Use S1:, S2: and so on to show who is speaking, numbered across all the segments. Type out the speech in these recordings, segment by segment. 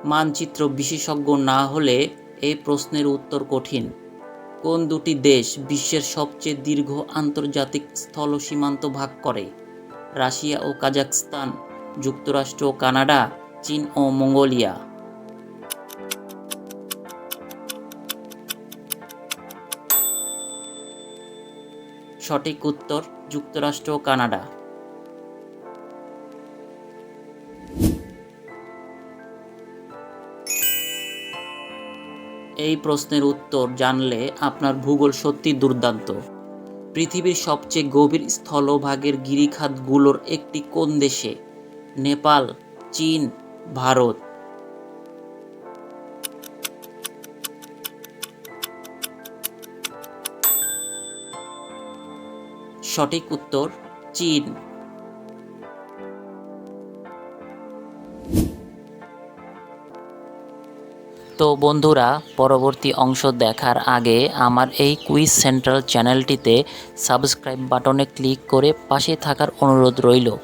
S1: মানচিত্র বিশেষজ্ঞ না হলে এই প্রশ্নের উত্তর কঠিন। কোন দুটি দেশ বিশ্বের সবচেয়ে দীর্ঘ আন্তর্জাতিক স্থল সীমান্ত ভাগ করে? রাশিয়া ও কাজাখস্তান, যুক্তরাষ্ট্র ও কানাডা, চীন ও মঙ্গোলিয়া। সঠিক উত্তর যুক্তরাষ্ট্র ও কানাডা। এই প্রশ্নের উত্তর জানলে আপনার ভূগোল সত্যি দুর্দান্ত। পৃথিবীর সবচেয়ে গভীর স্থলভাগের গিরিখাতগুলোর একটি কোন দেশে? নেপাল, চীন, ভারত। সঠিক উত্তর চীন। তো বন্ধুরা, পরবর্তী অংশ দেখার আগে আমার এই কুইজ সেন্ট্রাল চ্যানেলটিতে সাবস্ক্রাইব বাটনে ক্লিক করে পাশে থাকার অনুরোধ রইল।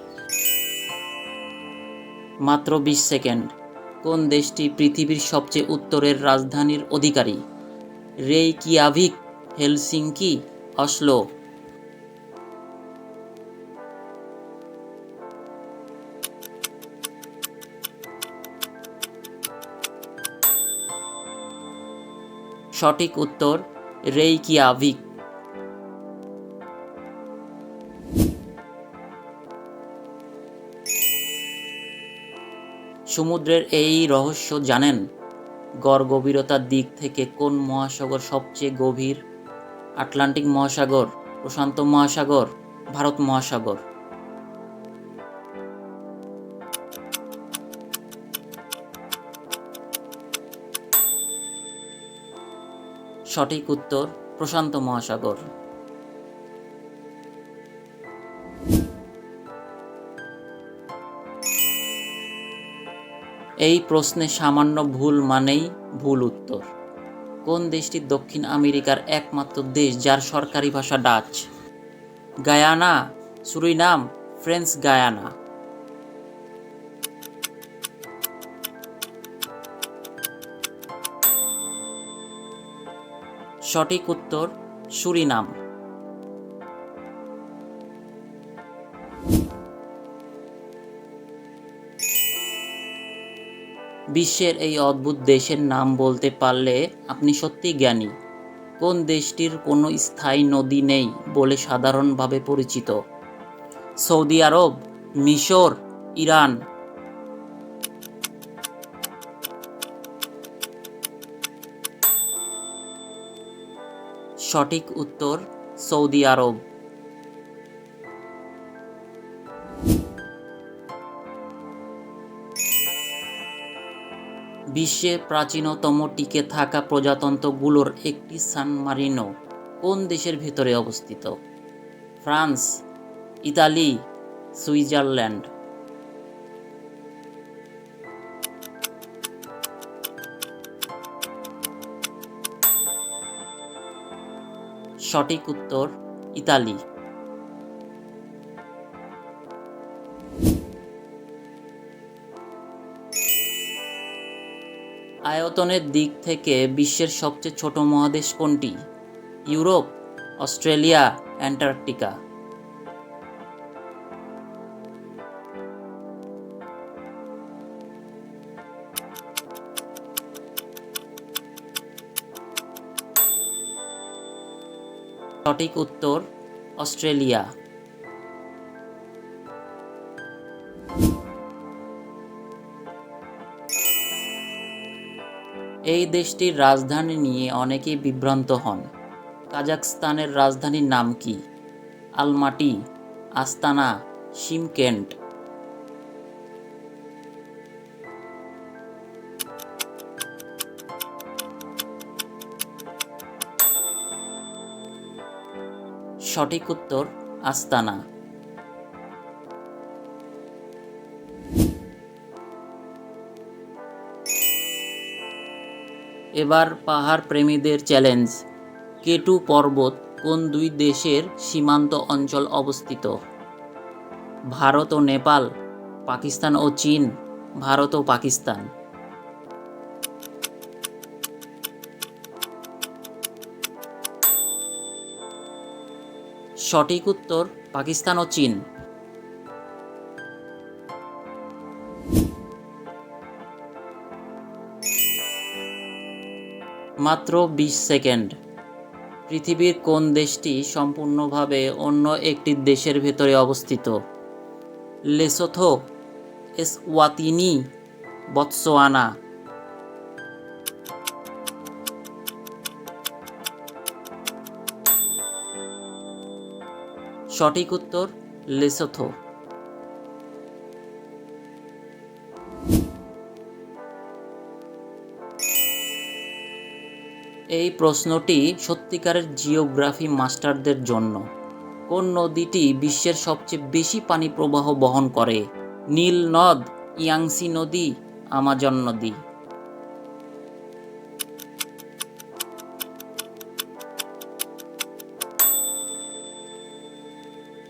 S1: মাত্র 20 সেকেন্ড। কোন দেশটি পৃথিবীর সবচেয়ে উত্তরের রাজধানীর অধিকারী? Reykjavik, Helsinki, Oslo. সঠিক উত্তর রেইকিয়াভিক। সমুদ্রের এই রহস্য জানেন? গড় গভীরতার দিক থেকে কোন মহাসাগর সবচেয়ে গভীর? আটলান্টিক মহাসাগর, প্রশান্ত মহাসাগর, ভারত মহাসাগর। সঠিক উত্তর প্রশান্ত মহাসাগর। এই প্রশ্নে সামান্য ভুল মানেই ভুল উত্তর। কোন দেশটি দক্ষিণ আমেরিকার একমাত্র দেশ যার সরকারি ভাষা Dutch? Guyana, Surinam, French Guyana. সঠিক উত্তর সুরিনাম। বিশ্বের এই অদ্ভুত দেশের নাম বলতে পারলে আপনি সত্যিই জ্ঞানী। কোন দেশটির কোনো স্থায়ী নদী নেই বলে সাধারণভাবে পরিচিত? সৌদি আরব, মিশর, ইরান। সঠিক উত্তর সৌদি আরব। বিশ্বের প্রাচীনতম টিকে থাকা প্রজাতন্ত্রগুলোর একটি সান মারিনো কোন দেশের ভেতরে অবস্থিত? France, Italy, Switzerland. সঠিক উত্তর ইতালি। আয়তনের দিক থেকে বিশ্বের সবচেয়ে ছোট মহাদেশ কোনটি? Europe, Australia, Antarctica. সঠিক উত্তর অস্ট্রেলিয়া। এই দেশটির রাজধানী নিয়ে অনেকেই বিভ্রান্ত হন। কাজাখস্তানের রাজধানীর নাম কি? আলমাটি, আস্তানা, শিমকেন্ট। সঠিক উত্তর আস্তানা। এবার পাহাড় প্রেমীদের চ্যালেঞ্জ। কেটু পর্বত কোন দুই দেশের সীমান্ত অঞ্চল অবস্থিত? ভারত ও নেপাল, পাকিস্তান ও চীন, ভারত ও পাকিস্তান। সঠিক উত্তর পাকিস্তান ও চীন। মাত্র 20 সেকেন্ড। পৃথিবীর কোন দেশটি সম্পূর্ণভাবে অন্য একটি দেশের ভেতরে অবস্থিত? Lesotho, Eswatini, Botswana. সঠিক উত্তর লেসোথো। এই প্রশ্নটি সত্যিকারের জিওগ্রাফি মাস্টারদের জন্য। কোন নদীটি বিশ্বের সবচেয়ে বেশি পানি প্রবাহ বহন করে? নীল নদ, ইয়াংসি নদী, আমাজন নদী।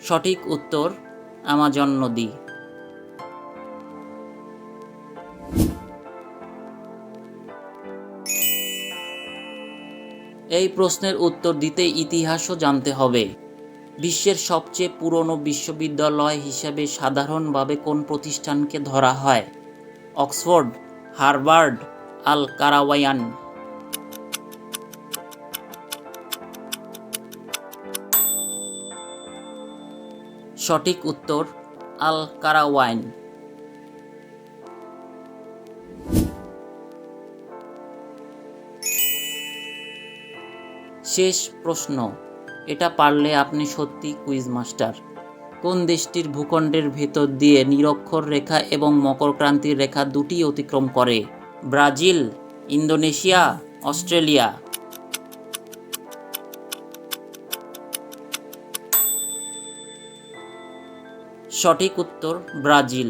S1: সঠিক উত্তর আমাজন নদী। এই প্রশ্নের উত্তর দিতে ইতিহাসও জানতে হবে। বিশ্বের সবচেয়ে পুরনো বিশ্ববিদ্যালয় হিসেবে সাধারণভাবে কোন প্রতিষ্ঠানকে ধরা হয়? অক্সফোর্ড, হার্ভার্ড, আল কারাওয়ায়ান। সঠিক উত্তর আল কারাওয়াইন। শেষ প্রশ্ন, এটা পারলে আপনি সত্যি কুইজ মাস্টার। কোন দেশটির ভূখণ্ডের ভেতর দিয়ে নিরক্ষর রেখা এবং মকরক্রান্তির রেখা দুটি অতিক্রম করে? Brazil, Indonesia, Australia. সঠিক উত্তর ব্রাজিল।